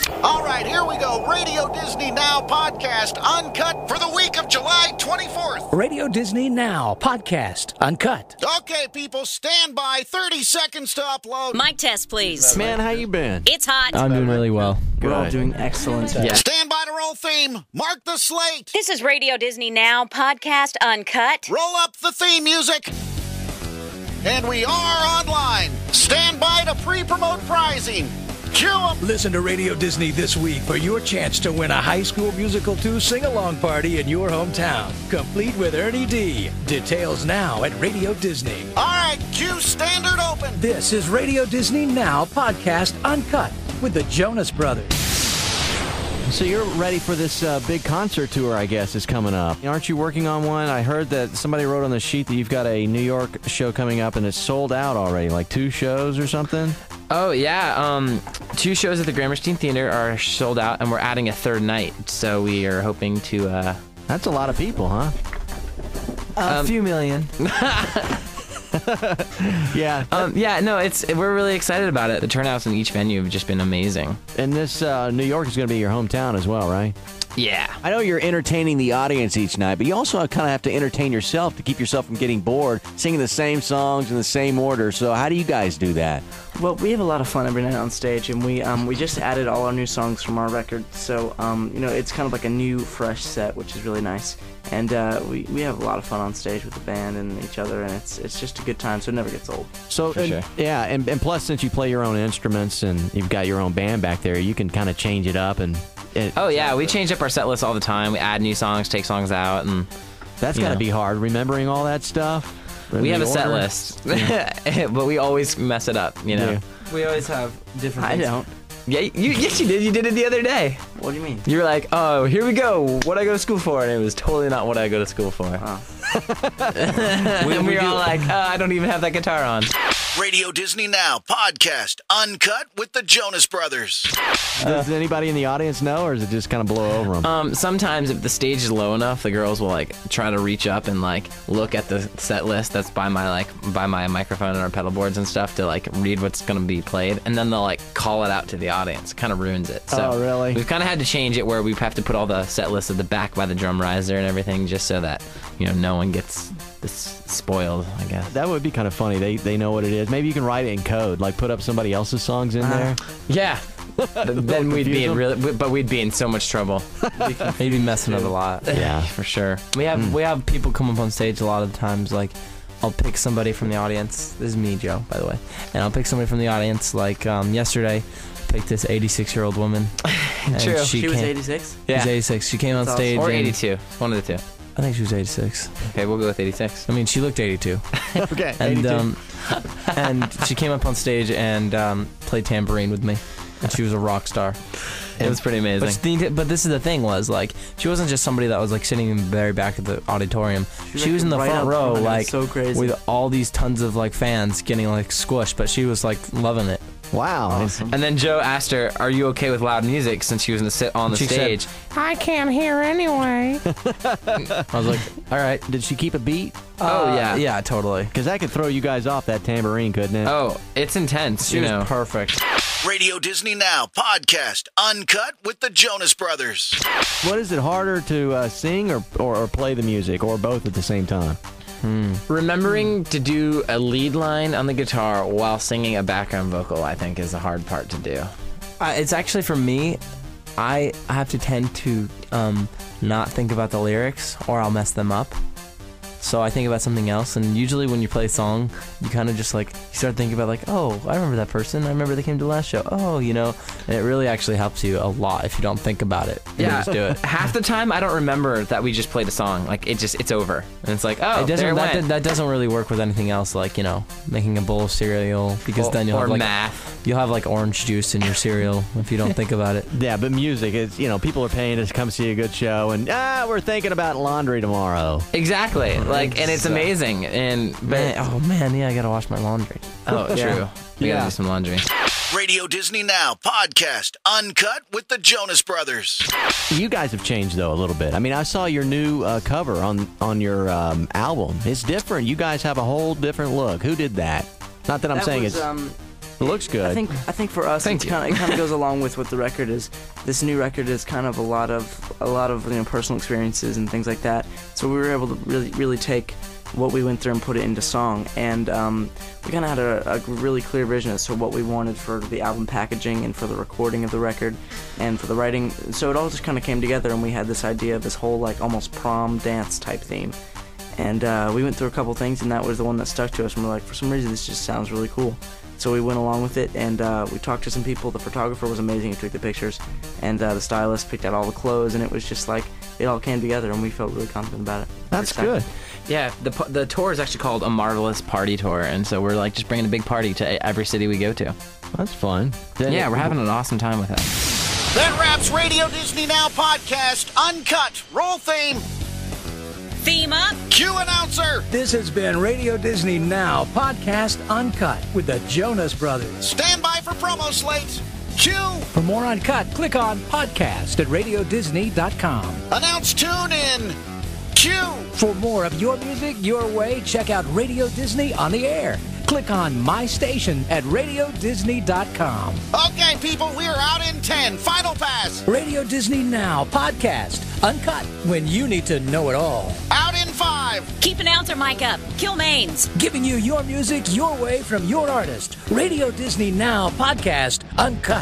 All right, here we go. Radio Disney Now podcast uncut for the week of July 24th. Radio Disney Now podcast uncut. Okay, people, stand by. 30 seconds to upload. Mic test, please. Man, how you been? It's hot. I'm doing really well. We're all doing excellent. Yeah. Stand by to roll theme. Mark the slate. This is Radio Disney Now podcast uncut. Roll up the theme music. And we are online. Stand by to pre-promote prizing. Cue 'em. Listen to Radio Disney this week for your chance to win a High School Musical 2 sing-along party in your hometown, complete with Ernie D. Details now at Radio Disney. All right, cue standard open. This is Radio Disney Now podcast uncut with the Jonas Brothers. So you're ready for this big concert tour, I guess, is coming up. Aren't you working on one? I heard that somebody wrote on the sheet that you've got a New York show coming up and it's sold out already, like 2 shows or something? Oh, yeah. 2 shows at the Gramerstein Theater are sold out, and we're adding a 3rd night. So we are hoping to... That's a lot of people, huh? A few million. Yeah. We're really excited about it. The turnouts in each venue have just been amazing. And this New York is going to be your hometown as well, right? Yeah. I know you're entertaining the audience each night, but you also kind of have to entertain yourself to keep yourself from getting bored, singing the same songs in the same order. So how do you guys do that? Well, we have a lot of fun every night on stage, and we just added all our new songs from our record. So, it's kind of like a new, fresh set, which is really nice. And we have a lot of fun on stage with the band and each other, and it's just a good time, so it never gets old. So, For sure. Yeah, and plus, since you play your own instruments and you've got your own band back there, you can kind of change it up. And we change up our set list all the time. We add new songs, take songs out, and that's got to be hard, remembering all that stuff. We have a set list, but we always mess it up, Yeah. We always have different things. I don't. Yeah, yes, you did. You did it the other day. What do you mean? You were like, oh, here we go. What I go to school for? And it was totally not what I go to school for. Oh. we were all like, I don't even have that guitar on. Radio Disney Now podcast uncut with the Jonas Brothers. Does anybody in the audience know, or is it just kind of blow over them? Sometimes if the stage is low enough, the girls will try to reach up and look at the set list that's by my microphone and our pedal boards and stuff to read what's going to be played, and then they'll call it out to the audience. It kind of ruins it. So oh, really? We've kind of had to change it where we have to put all the set lists at the back by the drum riser and everything, just so that no one gets this spoiled, I guess. That would be kind of funny. They know what it is. Maybe you can write it in code, put up somebody else's songs in there. Yeah. Then we'd be in so much trouble. We'd be messing up a lot. Yeah, for sure. We have people come up on stage a lot of the times. I'll pick somebody from the audience. This is me, Joe, by the way. And I'll pick somebody from the audience. Yesterday, picked this 86-year-old woman. True. She was 86? Yeah. She was 86. She came on stage. Or 82. One of the two. I think she was 86. Okay, we'll go with 86. I mean, she looked 82. Okay, and 82. And she came up on stage and played tambourine with me. And she was a rock star. It was pretty amazing. But this is the thing she wasn't just somebody that was sitting in the very back of the auditorium. She was in the front row, so crazy, with all these tons of fans getting squished. But she was loving it. Wow. Awesome. And then Joe asked her, "Are you okay with loud music?" Since she was going to sit on the stage. Said, I can't hear anyway. I was like, all right. Did she keep a beat? Oh, yeah. Yeah, totally. Because that could throw you guys off, that tambourine, couldn't it? Oh, it's intense. She was perfect. Radio Disney Now podcast uncut with the Jonas Brothers. What is it harder to sing or play the music, or both at the same time? Remembering to do a lead line on the guitar while singing a background vocal, I think, is the hard part to do. It's actually, for me, I have to tend to not think about the lyrics or I'll mess them up. So I think about something else, and usually when you play a song, you kind of just you start thinking about oh, I remember that person. I remember they came to the last show. Oh, and it really actually helps you a lot if you don't think about it. You just do it. Half the time, I don't remember that we just played a song. It's over, and it's oh, there it went. That doesn't really work with anything else, making a bowl of cereal, because then you'll have math. You'll have orange juice in your cereal if you don't think about it. Yeah, but music is, people are paying to come see a good show, and we're thinking about laundry tomorrow. Exactly. And it's amazing. Yeah, I gotta wash my laundry. Oh, true. We gotta do some laundry. Radio Disney Now podcast uncut with the Jonas Brothers. You guys have changed though a little bit. I mean, I saw your new cover on your album. It's different. You guys have a whole different look. Who did that? Not that I'm saying it's. It looks good. I think for us, it kind of goes along with what the record is. This new record is kind of a lot of personal experiences and things like that. So we were able to really take what we went through and put it into song, and we kind of had a really clear vision as to what we wanted for the album packaging and for the recording of the record and for the writing. So it all just kind of came together, and we had this idea of this whole like almost prom dance type theme. And we went through a couple things, and that was the one that stuck to us, and we're like, for some reason this just sounds really cool. So we went along with it, and we talked to some people. The photographer was amazing, he took the pictures, and the stylist picked out all the clothes, and it was just like, it all came together, and we felt really confident about it. That's good. Yeah, the tour is actually called A Marvelous Party Tour, and so we're like just bringing a big party to every city we go to. That's fun. Yeah, we're having an awesome time with it. That wraps Radio Disney Now podcast Uncut. Roll theme. Theme up. Cue announcer. This has been Radio Disney Now Podcast Uncut with the Jonas Brothers. Stand by for promo slate. Cue. For more Uncut, click on podcast at radiodisney.com. Announce tune in. Cue. For more of your music your way, check out Radio Disney on the air. Click on My Station at radiodisney.com. Okay, people, we are out in 10. Final pass. Radio Disney Now Podcast Uncut, when you need to know it all. Out in 5. Keep announcer mic up. Kill mains. Giving you your music your way from your artist. Radio Disney Now Podcast Uncut.